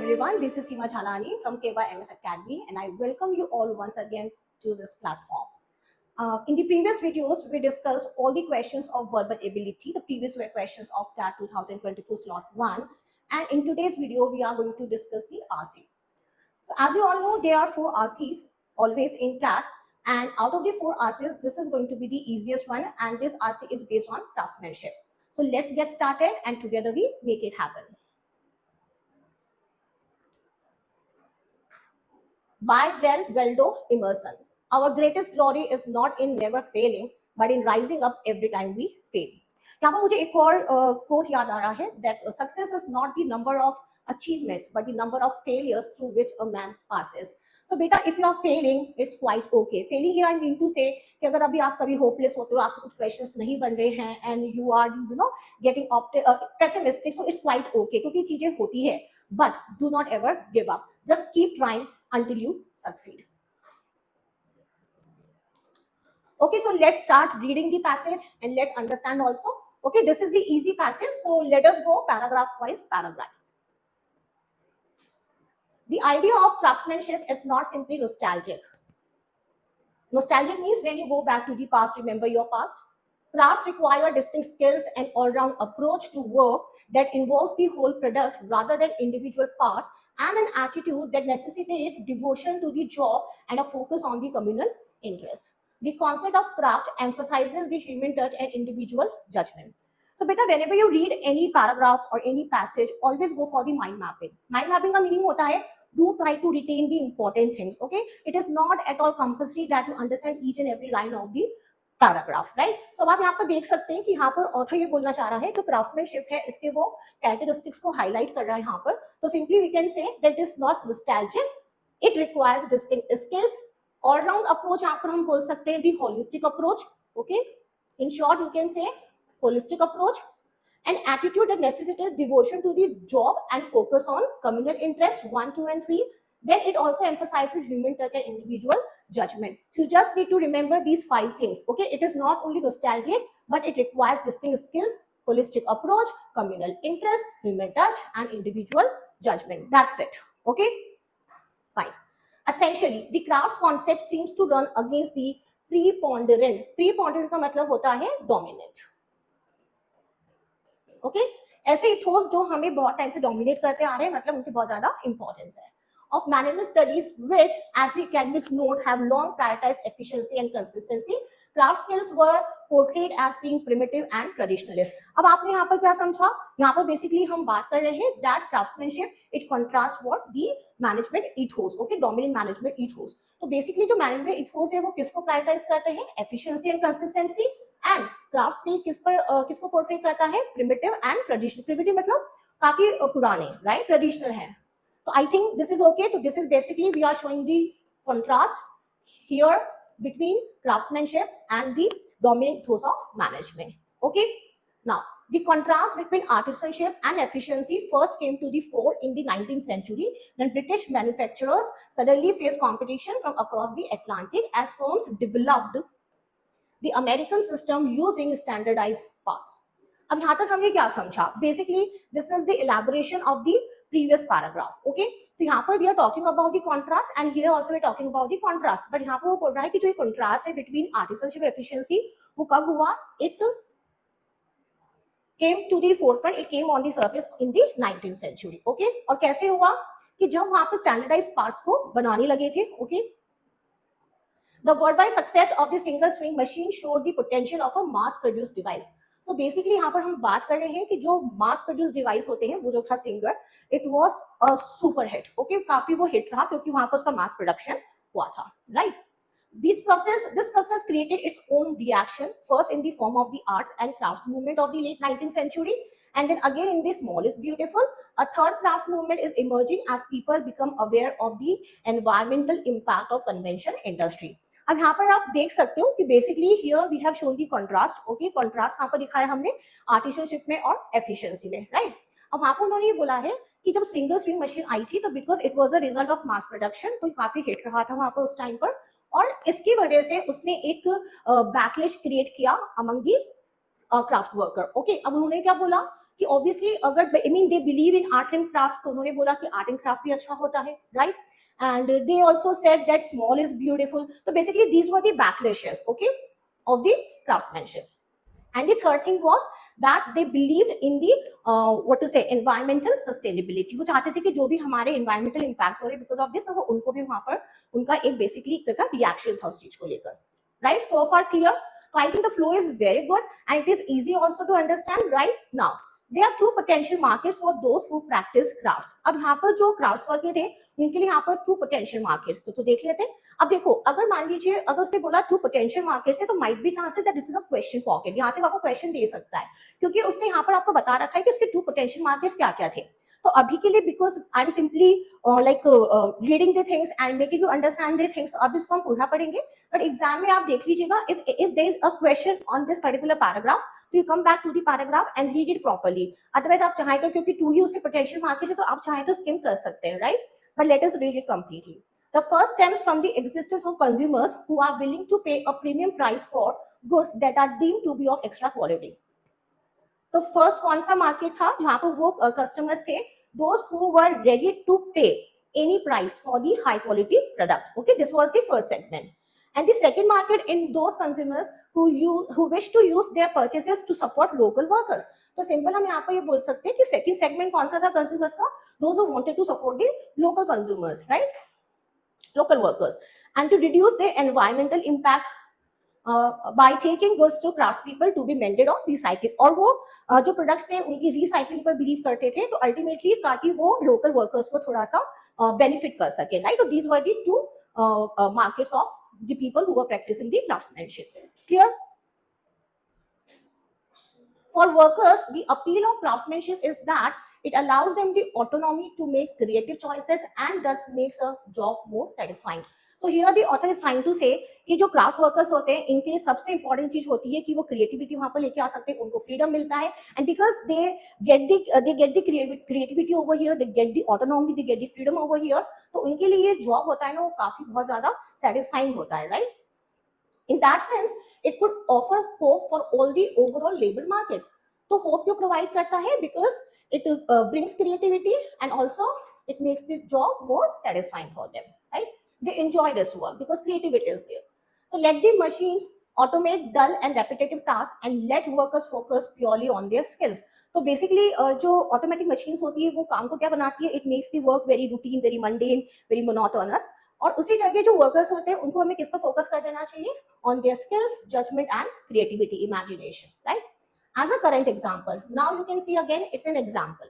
everyone, this is Hima Chalani from KYMS Academy and I welcome you all once again to this platform. In the previous videos, we discussed all the questions of verbal ability. The previous were questions of CAT 2024 slot 1, and in today's video, we are going to discuss the RC. So as you all know, there are 4 RCs always in CAT, and out of the 4 RCs, this is going to be the easiest one, and this RC is based on craftsmanship. So let's get started and together we make it happen. By Ralph Waldo Emerson. Our greatest glory is not in never failing, but in rising up every time we fail. यहाँ पर मुझे एक और coat याद आ रहा है that success is not the number of achievements, but the number of failures through which a man passes. So बेटा, if you are failing, it's quite okay. Failing here I mean to say कि अगर अभी आप कभी hopeless होते हो, आपसे कुछ questions नहीं बन रहे हैं, and you are getting pessimistic, so it's quite okay क्योंकि चीजें होती है. But do not ever give up. Just keep trying until you succeed. Okay, so let's start reading the passage and let's understand also. Okay, this is the easy passage, so let us go paragraph wise paragraph. The idea of craftsmanship is not simply nostalgic. Nostalgic means when you go back to the past, remember your past. Crafts require distinct skills and all-round approach to work that involves the whole product rather than individual parts, and an attitude that necessitates devotion to the job and a focus on the communal interest. The concept of craft emphasizes the human touch and individual judgment. So beta, whenever you read any paragraph or any passage, always go for the mind mapping. Mind mapping का meaning होता है, do try to retain the important things. Okay, it is not at all compulsory that you understand each and every line of the paragraph, right. So आप यहाँ पर देख सकते हैं कि यहाँ पर ऑथर ये बोलना चाह रहा है जो क्राफ्ट्समैनशिप है इसके वो कैरेक्टरिस्टिक्स को हाईलाइट कर रहा है यहाँ पर. तो simply we can say that is not nostalgic, it requires distinct skills, all round approach यहाँ पर हम बोल सकते हैं the holistic approach. Okay, in short you can say holistic approach, an attitude that necessitates devotion to the job and focus on communal interest 1, 2 and 3. Then it also emphasizes human touch and individual judgment. So you just need to remember these 5 things. Okay, it is not only nostalgic, but it requires distinct skills, holistic approach, communal interest, human touch and individual judgment. That's it. Okay, fine. Essentially the crafts concept seems to run against the preponderant. Preponderant का मतलब होता है dominant. Okay, ऐसे ethos जो हमें बहुत time से dominate करते आ रहे हैं, मतलब उनकी बहुत ज्यादा इंपॉर्टेंस है. Of management studies which, as the academics note, have long prioritized efficiency and consistency, craft skills were portrayed as being primitive and traditionalist. अब आपने यहाँ पर क्या समझा? यहाँ पर बेसिकली हम बात कर रहे हैं that craftsmanship it contrasts what the management ethos. Okay, dominant management ethos. तो बेसिकली जो मैनेजमेंट ethos है वो किसको प्रायोरिटाइज करते हैं? Efficiency and consistency. And craft skill किसको पोर्ट्रे करता है? Primitive and traditional. प्रिमिटिव मतलब काफी पुराने, राइट, ट्रेडिशनल है. So I think this is okay. So this is basically we are showing the contrast here between craftsmanship and the dominant ethos of management. Okay. Now the contrast between artisanship and efficiency first came to the fore in the 19th century when British manufacturers suddenly faced competition from across the Atlantic as firms developed the American system using standardized parts. अब यहाँ तक हमने क्या समझा? Basically this is the elaboration of the previous paragraph. Okay, तो यहाँ पर we are talking about the contrast and here also we are talking about the contrast. But यहाँ पर वो बोल रहा है कि जो ये कॉन्ट्रास्ट है बिटवीन आर्टिसनशिप एफिशिएंसी वो कब हुआ? It came to the forefront, it came on the surface in the 19th century. Okay, और कैसे हुआ कि जब वहां पर स्टैंडर्डाइज्ड पार्ट्स को बनाने लगे थे. Okay, the worldwide success of the single swing machine showed the potential of a mass produced device. So basically यहाँ पर हम बात कर रहे हैं कि जो mass produced device होते हैं वो जो था singer, it was a super hit. Okay, काफी वो हिट रहा क्योंकि वहां पर उसका mass production हुआ था, right? This process created its own reaction, first in the form of the arts and crafts movement of the late 19th century, and then again in the small is beautiful. A third crafts movement is emerging as people become aware of the environmental impact of convention industry. अब यहाँ पर आप देख सकते हो कि basically here we have shown the contrast. Okay, contrast कहाँ पर दिखाया हमने? आर्टिसनशिप में और एफिशिएंसी में, राइट. अब वहां पर उन्होंने ये बोला है कि जब सिंगल स्विंग मशीन आई थी तो because it was a result of mass production, तो काफी हिट रहा था वहां पर उस टाइम पर, और इसकी वजह से उसने एक बैकलिश क्रिएट किया among the crafts worker. Okay, अब उन्होंने क्या बोला कि ऑब्वियसली अगर I mean they believe in arts and craft, तो उन्होंने बोला कि आर्ट एंड क्राफ्ट भी अच्छा होता है, right? And they also said that small is beautiful. तो basically these were the backlashes, okay, of the craftsmanship. And the third thing was that they believed in the what to say environmental sustainability. वो चाहते थे कि जो भी हमारे environmental impacts हो रहे because of this, तो वो उनको भी वहां पर उनका एक basically एक तरह का reaction था उस चीज को लेकर. Right? So far clear? So I think the flow is very good and it is easy also to understand. Right now, there are two potential markets for those who practice crafts. अब यहाँ पर जो crafts वर्ग के थे उनके लिए यहाँ पर two potential markets. तो देख लेते हैं. अब देखो, अगर मान लीजिए अगर उसने बोला टू पोटेंशियल मार्केट्स है, तो might be chances that this is a question pocket. यहाँ से वो आपको क्वेश्चन दे सकता है, क्योंकि उसने यहाँ पर आपको बता रखा है कि उसके टू पोटेंशियल मार्केट्स क्या क्या थे. तो अभी के लिए because I am simply like reading the things and making you understand the things, अब इसको हम पूरा पढ़ेंगे. बट एग्जाम में आप देख लीजिएगा, if there is a question on this particular paragraph, तो you come back to the paragraph and read it properly. Otherwise आप चाहें तो, क्योंकि टू ही उसके पोटेंशियल मार्केट्स है, तो आप चाहें तो स्किम कर सकते हैं, right? But let us read it completely. The first stems from the existence of consumers who are willing to pay a premium price for goods that are deemed to be of extra quality. तो first कौन सा market था जहां पर वो customers थे, those who were ready to pay any price for the high quality product. Okay, this was the first segment. And the second market in those consumers who wish to use their purchases to support local workers. तो simple हम यहाँ पर ये बोल सकते हैं कि second segment कौन सा था कंज्यूमर्स का, those who wanted to support the local consumers, right? Local workers, and to reduce their environmental impact by taking goods to craftspeople to be mended or recycled. और वो जो प्रोडक्ट्स थे उनकी recycling पर बिलीव करते थे, तो अल्टीमेटली ताकि वो लोकल वर्कर्स को थोड़ा सा बेनिफिट कर सके, राइट? तो these were the two markets of the people who were practicing the craftsmanship. Clear? For workers, the appeal of craftsmanship is that it allows them the autonomy to make creative choices and thus makes a job more satisfying. So here the author is trying to say कि जो craft workers होते हैं इनके लिए सबसे important चीज होती है कि वो क्रिएटिविटी वहां पर लेके आ सकते हैं, उनको फ्रीडम मिलता है, and because they get the creativity over here, they get the autonomy, they get the freedom over here, तो उनके लिए ये जॉब होता है ना, वो काफी बहुत ज्यादा सेटिस्फाइंग होता है, right? In that sense, it could offer hope for all the overall labor market. तो hope क्यों provide करता है? Because it brings creativity and also it makes the job more satisfying for them, right? They enjoy this work because creativity is there. So let the machines automate dull and repetitive tasks and let workers focus purely on their skills. तो basically जो automatic machines होती है वो काम को क्या बनाती है? It makes the work very routine, very mundane, very monotonous. और उसी जगह जो वर्कर्स होते हैं उनको हमें किस पर फोकस कर देना चाहिए? On their skills, judgement and creativity, imagination, right? As a current example, now you can see again it's an example.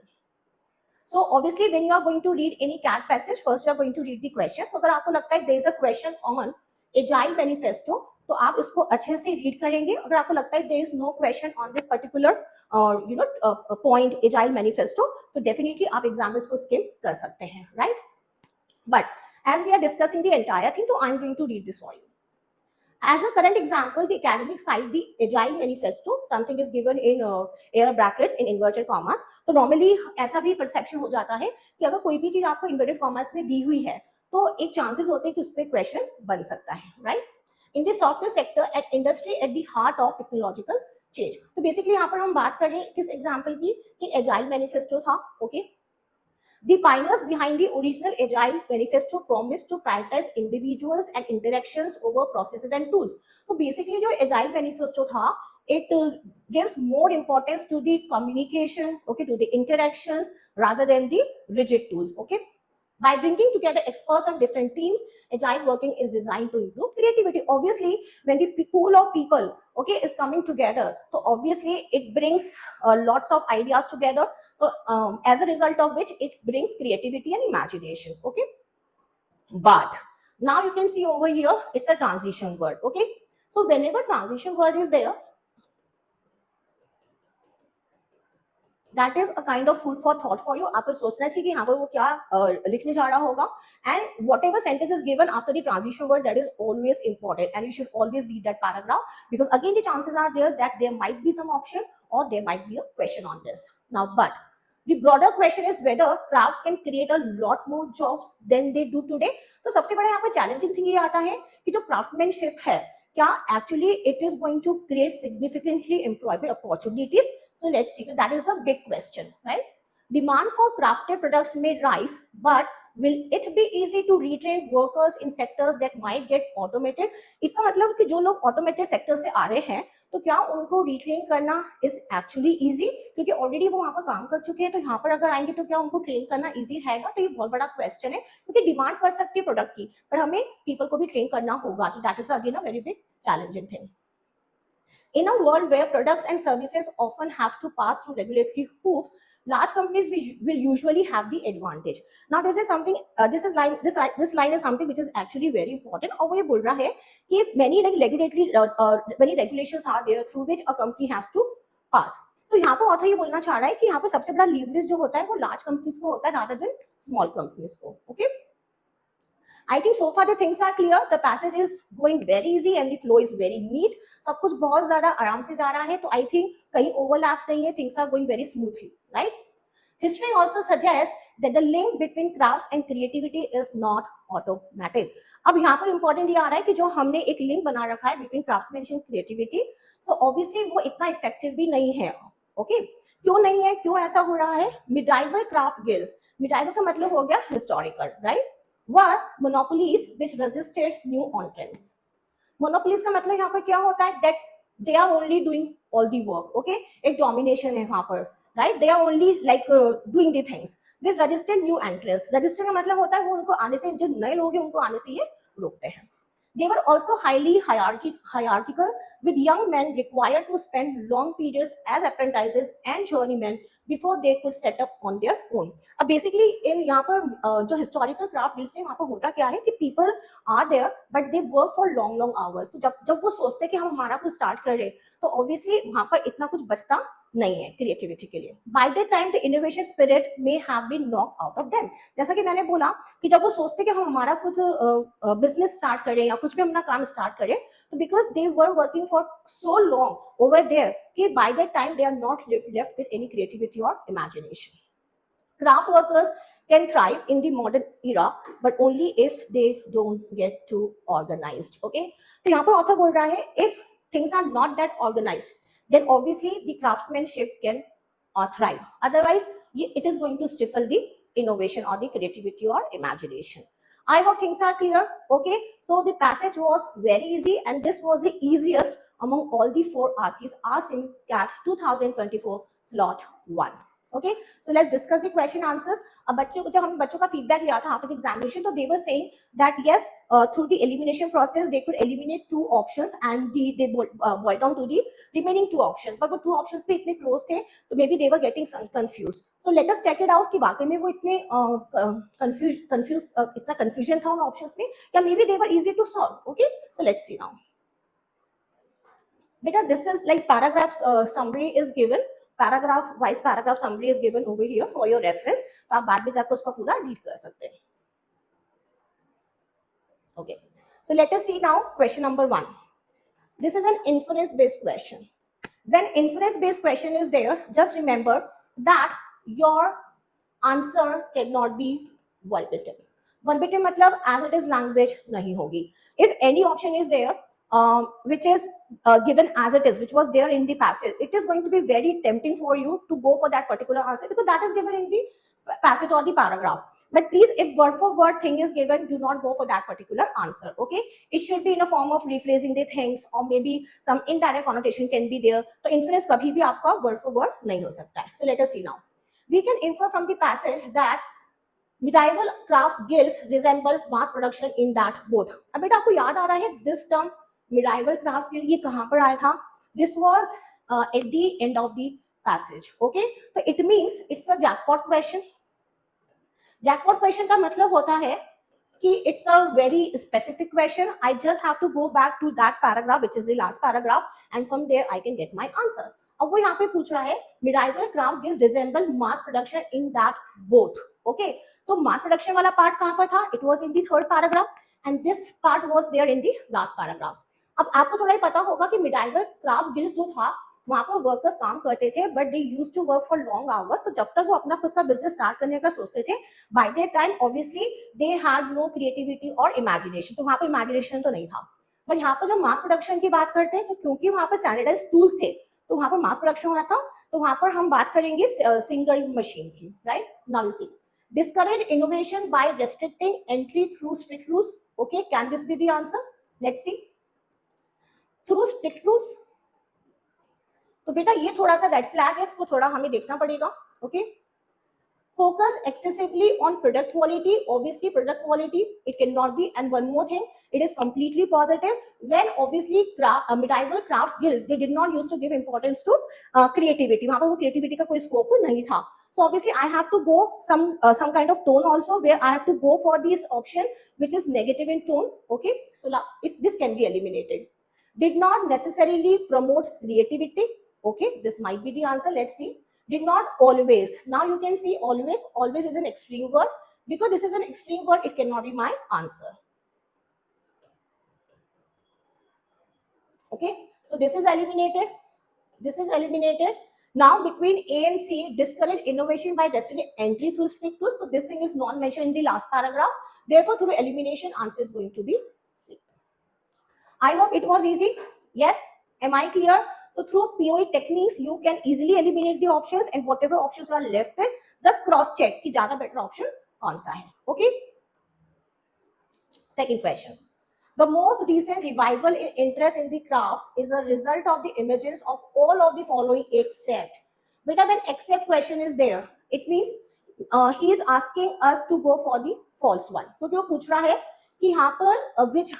So obviously when you are going to read any CAT passage, first you are going to read the questions. तो अगर आपको लगता है there is a question on agile manifesto, तो आप इसको अच्छे से रीड करेंगे. अगर आपको लगता है there is no question on this particular point agile manifesto, तो definitely आप एग्जाम में इसको स्किप कर सकते हैं, right? But as we are discussing the entire thing, so I am going to read this for you. As a current example, the academic side, the Agile Manifesto, something is given in air brackets in inverted commas. तो normally ऐसा भी perception हो जाता है कि अगर कोई भी चीज आपको inverted commas में दी हुई है, तो एक chances होते हैं कि उस पर question बन सकता है, right? In the software sector, at industry at the heart of technological change. तो basically यहाँ पर हम बात कर रहे हैं किस example की, कि Agile Manifesto था, okay? The pioneers behind the original Agile Manifesto promised to prioritize individuals and interactions over processes and tools. So basically, जो Agile Manifesto था, it gives more importance to the communication, okay, to the interactions rather than the rigid tools, okay. By bringing together experts of different teams, agile working is designed to improve creativity. Obviously, when the pool of people, okay, is coming together, so obviously it brings lots of ideas together. So as a result of which it brings creativity and imagination, okay. But now you can see over here, it's a transition word, okay. So whenever transition word is there, that is a kind of food for thought for you. आपको सोचना चाहिए कि यहाँ पर वो क्या लिखने जा रहा होगा. And whatever sentence is given after the transition word, that is always important, and you should always read that paragraph, because again the chances are there that there might be some option or there might be a question on this. Now, but the broader question is whether crafts can create a lot more jobs than they do today. तो सबसे बड़ा यहाँ पर challenging thing ये आता है कि जो craftsmanship है, क्या actually it is going to create significantly employment opportunities? So let's see. That is a big question, right? Demand for crafted products may rise, but will it be easy to retrain workers in sectors that might get automated? इसका मतलब कि जो लोग automated sector से आ रहे हैं तो क्या उनको रिट्रेन करना इज एक्चुअली इजी, क्योंकि ऑलरेडी वो वहां पर काम कर चुके हैं, तो यहाँ पर अगर आएंगे तो क्या उनको ट्रेन करना इजी रहेगा? तो ये बहुत बड़ा क्वेश्चन है, क्योंकि डिमांड बढ़ सकती है प्रोडक्ट की, पर हमें पीपल को भी ट्रेन करना होगा, तो that is again a very big challenging thing. In a world where products and services often have to pass through regulatory hoops, large companies will usually have the advantage. Now, this is something. This line is something which is actually very important. और वो ये बोल रहा है कि many regulations are there through which a company has to pass. तो यहाँ पर ऑथर ये बोलना चाह रहा है कि यहाँ पर सबसे बड़ा लीवरेज जो होता है वो लार्ज कंपनीज को होता है rather than small companies को. Okay. I think so far the things are clear. The passage is going very easy and the flow is very neat. सब कुछ बहुत ज़्यादा आराम से जा रहा है, तो I think कहीं overlap नहीं है. Things are going very smoothly, right? History also suggests that the link between crafts and creativity is not automatic. अब यहाँ पर important ये आ रहा है कि जो हमने एक link बना रखा है between craftsmanship and creativity, so obviously वो इतना effective भी नहीं है, okay? क्यों नहीं है? क्यों ऐसा हो रहा है? Medieval craft guilds. Medieval का मतलब हो गया historical, right? were monopolies which resisted new entrants. Monopolies का मतलब यहाँ पर क्या होता है? That they are only doing all the work, okay? एक domination है वहाँ पर, right? They are only like doing the things which resisted new entrants. Resisted का मतलब होता है वो उनको आने से, जो नए लोग हैं उनको आने से ये रोकते हैं. They were also highly hierarchical, with young men required to spend long periods as apprentices and journeymen before they could set up on their own. अब basically in यहाँ पर जो historical craft guilds है वहाँ पर होता क्या है कि people are there but they work for long hours. तो जब वो सोचते हैं कि हम हमारा कुछ start कर रहे हैं तो obviously वहाँ पर इतना कुछ बचता नहीं है क्रिएटिविटी के लिए. By that time the innovation spirit may have been knocked out of them. जैसा कि मैंने बोला कि जब वो सोचते कि हम हमारा खुद बिजनेस स्टार्ट करें या कुछ भी अपना काम स्टार्ट करें, तो because they were working for so long over there कि by that time they are not left with any creativity और imagination. Craft workers can thrive in the modern era, but only if they don't get too organized. Okay, तो यहाँ पर author बोल रहा है if things are not that organized, then obviously the craftsmanship can thrive. Otherwise, it is going to stifle the innovation or the creativity or imagination. I hope things are clear. Okay, so the passage was very easy and this was the easiest among all the 4 RCs asked in CAT 2024 slot 1. Okay, so let's discuss the question answers. अब बच्चों को जब हम बच्चों का feedback लिया था after the examination, तो they were saying that yes, through the elimination process they could eliminate 2 options and they boiled down to the remaining 2 options, but वो 2 options भी इतने close थे तो maybe they were getting confused. So let us check it out कि वाकई में वो इतने इतना confusion था उन options में या maybe they were easy to solve. Okay, so let's see now. Beta, this is like paragraph summary is given. Paragraph wise paragraph summary is given over here for your reference, तो आप बाद में जाकर उसका पूरा read कर सकते हैं. Okay, so let us see now question number 1. This is an inference based question. When inference based question is there, just remember that your answer can not be verbatim. Verbatim मतलब as it is language नहीं होगी. If any option is there which is given as it is, which was there in the passage, it is going to be very tempting for you to go for that particular answer because that is given in the passage or the paragraph. But please, if word for word thing is given, do not go for that particular answer. Okay, it should be in a form of rephrasing the things or maybe some indirect connotation can be there. So inference kabhi bhi aapka word for word nahi ho sakta hai. So let us see now. We can infer from the passage that medieval crafts guilds resemble mass production in that both. अब बेटा आपको याद आ रहा है this term medieval crafts guild ये कहाँ पर आया था? This was at the end of the passage. Okay, so it means it's a jackpot question. Jackpot question का मतलब होता है कि it's a very specific question. I just have to go back to that paragraph which is the last paragraph and from there I can get my answer. अब वो यहाँ पे पूछ रहा है medieval crafts guilds resemble mass production in that both. Okay, तो mass production वाला part कहाँ पर था? It was in the 3rd paragraph and this part was there in the last paragraph. अब आपको थोड़ा ही पता होगा कि medieval crafts guilds जो था वहां पर वर्कर्स काम करते थे but they used to work for long hours. तो जब तक वो अपना खुद का बिजनेस स्टार्ट करने का सोचते थे, by that time obviously they had no creativity और इमेजिनेशन. तो वहां पर इमेजिनेशन तो नहीं था. पर यहाँ पर जब मास प्रोडक्शन की बात करते हैं तो क्योंकि वहां पर स्टैंडर्डाइज टूल्स थे तो वहां पर मास प्रोडक्शन हो रहा था, तो वहां पर हम बात करेंगे सिंगल मशीन की, right? Now you see, discourage innovation by restricting entry through strict rules. Okay, can this be the answer? Let's see. Through strict rules, तो बेटा ये थोड़ा सा रेड फ्लैग है, तो थोड़ा हमें देखना पड़ेगा. Okay, focus excessively on product quality. Obviously product quality it cannot be. And one more thing, it is completely positive when obviously medieval crafts guild, they did not used to give importance to creativity. वहां पर वो creativity का कोई scope नहीं था. So obviously I have to go some kind of tone also, where I have to go for this option which is negative in tone. Okay, so this can be eliminated. Did not necessarily promote creativity. Okay, this might be the answer. Let's see. Did not always. Now you can see always. Always is an extreme word. Because this is an extreme word, it cannot be my answer. Okay, so this is eliminated. This is eliminated. Now between A and C, discourage innovation by restricting entry through strict rules. So this thing is not mentioned in the last paragraph. Therefore, through elimination, answer is going to be C. I hope it was easy. Yes. Am I clear? So through POE techniques, you can easily eliminate the options, and whatever options you are left with, just cross check कि ज़्यादा better option कौन सा है. Okay. Second question. The most recent revival in interest in the crafts is a result of the emergence of all of the following except. Beta, when except question is there, it means he is asking us to go for the false one. तो जो पूछ रहा है कि यहाँ पर which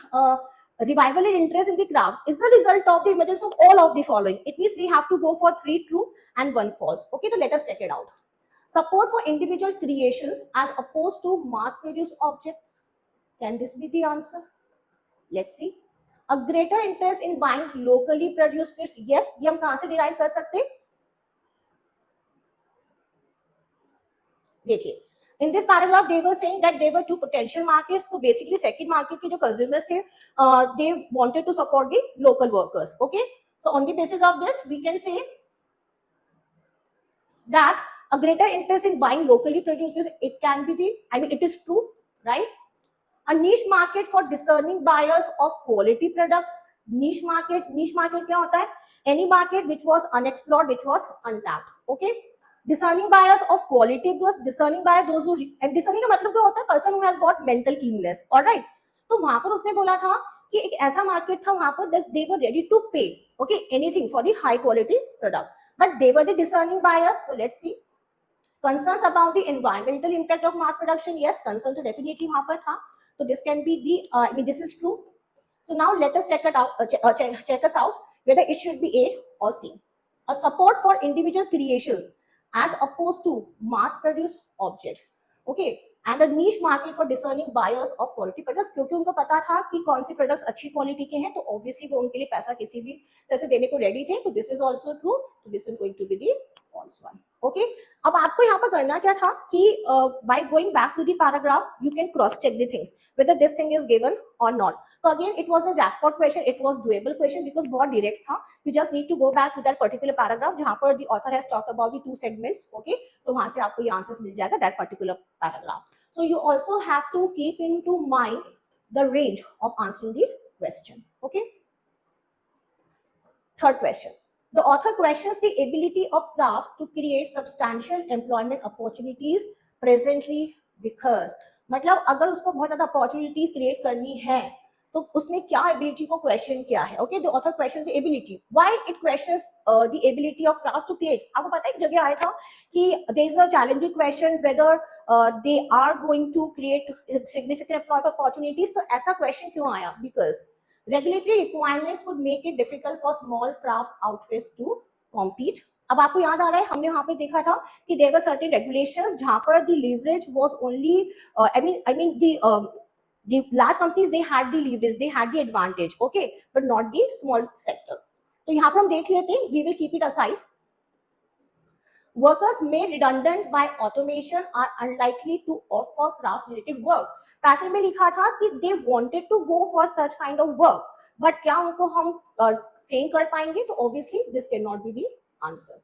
revival in interest in the craft is the result of the emergence of all of the following. It means we have to go for 3 true and 1 false. Okay, so let us check it out. Support for individual creations as opposed to mass-produced objects. Can this be the answer? Let's see. A greater interest in buying locally produced goods. Yes, ये हम कहाँ से derive कर सकते हैं? देखिए, in this paragraph they were saying that there were 2 potential markets. So basically second market के जो consumers थे, they wanted to support the local workers. Okay, so on the basis of this we can say that a greater interest in buying locally produced goods, it can be the, I mean it is true, right? A niche market for discerning buyers of quality products. Niche market क्या होता है? Any market which was unexplored, which was untapped. Okay, discerning buyers of quality goods. Discerning buyer, those who, and discerning का मतलब क्या होता है? Person who has got mental keenness. All right, तो वहां पर उसने बोला था कि एक ऐसा मार्केट था वहां पर that they were ready to pay, okay, anything for the high quality product, but they were the discerning buyers. So let's see. Concerns about the environmental impact of mass production. Yes, concern तो definitely वहां पर था. So this can be the, I mean this is true. So now let us check it out. Check us out whether it should be A or C. A support for individual creations as opposed to mass-produced objects. Okay, and a niche market for discerning buyers of quality products. क्योंकि उनको पता था कि कौन सी products अच्छी quality के हैं, तो obviously वो उनके लिए पैसा किसी भी तरह से देने को ready थे. तो this is also true. So this is going to be the false one. Okay. अब आपको यहाँ पर करना क्या था कि by going back to the paragraph, you can cross check the things whether this thing is given or not. So again, it was a jackpot question. It was doable question because बहुत direct था. You just need to go back to that particular paragraph जहाँ पर the author has talked about the 2 segments. Okay, तो वहाँ से आपको ये answers मिल जाएगा that particular paragraph. So you also have to keep into mind the range of answering the question. Okay. Third question. The author questions the ability of craft to create substantial employment opportunities presently because, मतलब अगर उसको बहुत ज़्यादा opportunity create करनी है तो उसने क्या ability को question किया है. Okay, the author questions the ability. Why it questions the ability of crafts to create? आपको पता है एक जगह आया था कि there is a challenging question whether they are going to create significant employment opportunities. तो ऐसा question क्यों आया? Because regulatory requirements would make it difficult for small crafts outfits to compete. अब आपको याद आ रहा है हमने वहां पे देखा था कि there were certain regulations जहां पर the leverage was only I mean the large companies, they had the leverage, they had the advantage, okay, but not the small sector. तो यहाँ पर हम देख लेते हैं, we will keep it aside. Workers made redundant by automation are unlikely to offer crafts related work. Passage में लिखा था कि they wanted to go for such kind of work, but क्या उनको हम train कर पाएंगे? तो obviously this cannot be the answer.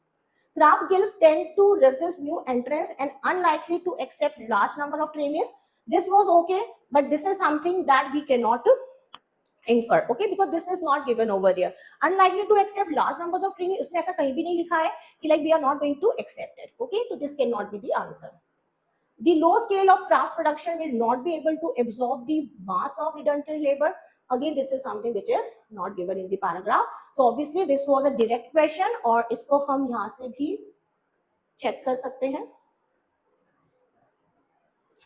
Craft guilds tend to resist new entrants and unlikely to accept large number of trainees. This was okay, but this is something that we cannot infer, okay, because this is not given over there. Unlikely to accept large numbers of training, इसमें ऐसा कहीं भी नहीं लिखा है कि like we are not going to accept it, okay, so this cannot be the answer. The low scale of crafts production will not be able to absorb the mass of redundant labor. Again, this is something which is not given in the paragraph. So obviously this was a direct question, और इसको हम यहाँ से भी check कर सकते हैं.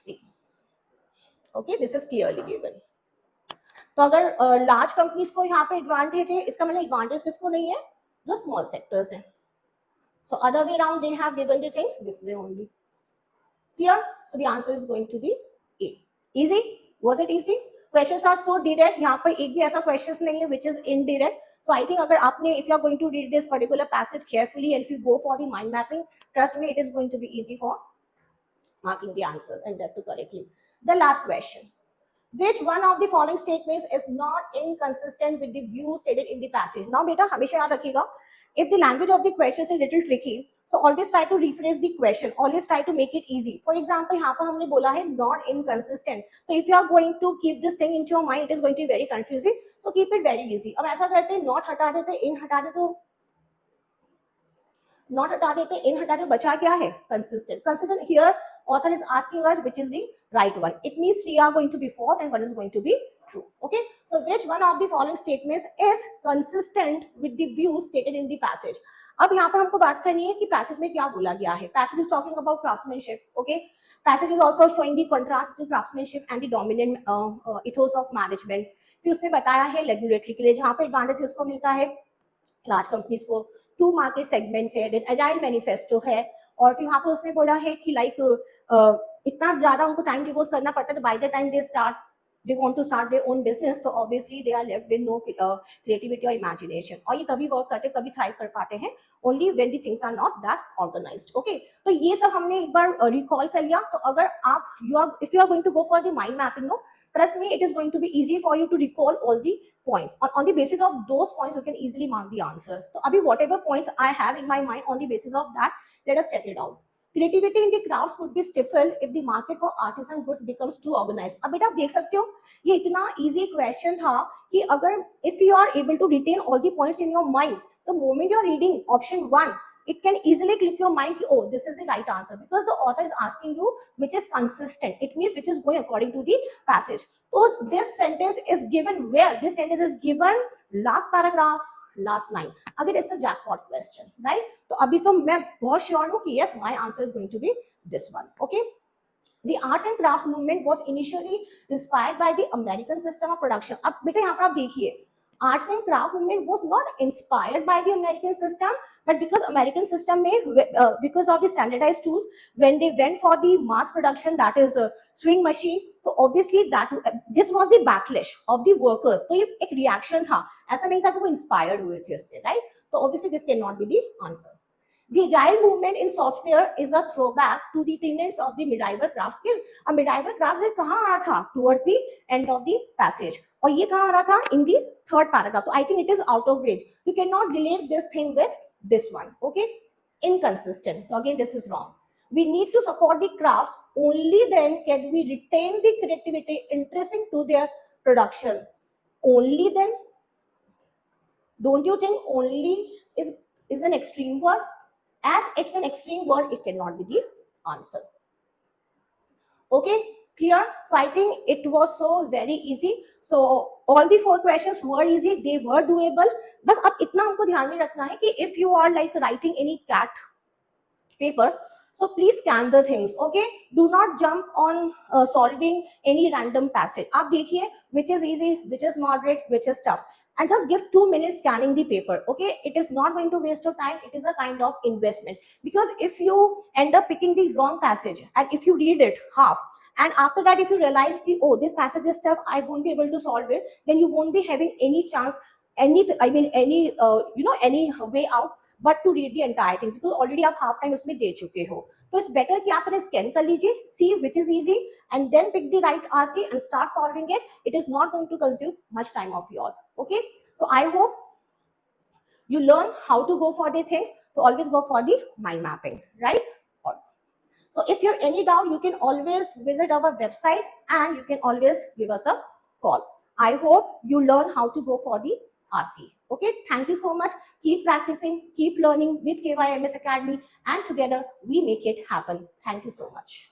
See, okay, this is clearly given. तो अगर लार्ज कंपनीज को यहाँ पे एडवांटेज है, इसका मतलब एडवांटेज किसको नहीं है? जो स्मॉल सेक्टर्स हैं. So other way around they have given the things this way only. Clear? So the answer is going to be A. Easy? Was it easy? Questions are so direct. यहाँ पे एक भी ऐसा questions नहीं है which is indirect. So I think अगर आपने, if you are going to read this particular passage carefully and if you go for the mind mapping, trust me, it is going to be easy for marking the answers and that too correctly. The last question. Which one of the following statements is not inconsistent with the view stated in the passage? Now beta हमेशा याद रखिएगा, if the language of the question is a little tricky, so always try to rephrase the question, always try to make it easy. For example, यहाँ पर हमने बोला है not inconsistent, so if you are going to keep this thing into your mind, it is going to be very confusing, so keep it very easy. अब ऐसा करते हैं, not हटा देते, in हटा देते, तो not हटा देते, in हटा देते, बचा क्या है? Consistent. Consistent here author is asking us which is the right one. It means three are going to be false and one is going to be true. Okay, so which one of the following statements is consistent with the views stated in the passage? अब यहाँ पर हमको बात करनी है कि passage में क्या बोला गया है. Passage is talking about craftsmanship. Okay, passage is also showing the contrast between craftsmanship and the dominant ethos of management. फिर उसने बताया है रेगुलेटरी के लिए जहाँ पे एडवांटेज इसको मिलता है लार्ज कंपनीज को, टू मार्केट सेगमेंट्स है, देन एजाइल मैनिफेस्टो है, और फिर वहाँ पर उसने बोला है कि लाइक इतना ज्यादा उनको टाइम डिवोट करना पड़ता है, तो by the time they want to start their own business, so obviously they are left with no creativity or imagination, और ये तभी वर्क करते, कभी थ्राइव कर पाते हैं only when the things are not that organized. Okay, तो ये सब हमने एक बार रिकॉल कर लिया. तो अगर आप if you are going to go for the mind mapping, no, trust me, it is going to be easy for you to recall all the points. On the basis of those points, you can easily mark the answers. So abhi whatever points I have in my mind, on the basis of that, let us check it out. Creativity in the crafts would be stifled if the market for artisan goods becomes too organized. अब बेटा आप देख सकते हो, ये इतना easy question था कि अगर if you are able to retain all the points in your mind, the moment you are reading option 1, it can easily click your mind ki, oh, this is the right answer, because the author is asking you which is consistent. It means which is going according to the passage. So this sentence is given where? This sentence is given last paragraph, last line. Again, it's a jackpot question, right? तो अभी तो मैं बहुत sure हूँ कि yes, my answer is going to be this one. Okay. The arts and crafts movement was initially inspired by the American system of production. अब बेटे यहाँ पर आप देखिए, arts and craft movement was not inspired by the American system, but because American system में because of the standardized tools, when they went for the mass production, that is swing machine, तो obviously that this was the backlash of the workers. तो ये एक reaction था, ऐसा नहीं था कि वो inspired हुए थे उससे, right? तो obviously this cannot be the answer. The agile movement in software is a throwback to the tenets of the medieval craft skills. अब medieval craft skills कहाँ आ रहा था? Towards the end of the passage. और ये कहाँ आ रहा था? In the third paragraph. So I think it is out of range. You cannot relate this thing with this one. Okay? Inconsistent. So again, this is wrong. We need to support the crafts. Only then can we retain the creativity interesting to their production. Only then. Don't you think only is an extreme word? As it's an extreme word, it cannot be the answer. Okay, clear? So I think it was so very easy. So all the 4 questions were easy, they were doable. बस अब इतना हमको ध्यान में रखना है कि if you are like writing any CAT paper, so please scan the things. Okay, do not jump on solving any random passage. आप देखिए which is easy, which is moderate, which is tough, and just give 2 minutes scanning the paper. Okay, it is not going to waste your time. It is a kind of investment, because if you end up picking the wrong passage and if you read it half, and after that if you realize ki, oh, this passage is tough, I won't be able to solve it, then you won't be having any chance, any way out but to read the entire thing, because already आप half time उसमें दे चुके हो. तो it's better कि आप scan कर लीजिए, see which is easy, and then pick the right RC and start solving it. It is not going to consume much time of yours. Okay, so I hope you learn how to go for the things. So always go for the mind mapping, right? So if you have any doubt, you can always visit our website and you can always give us a call. I hope you learn how to go for the RC. Okay, thank you so much. Keep practicing, keep learning with KYMS Academy, and together we make it happen. Thank you so much.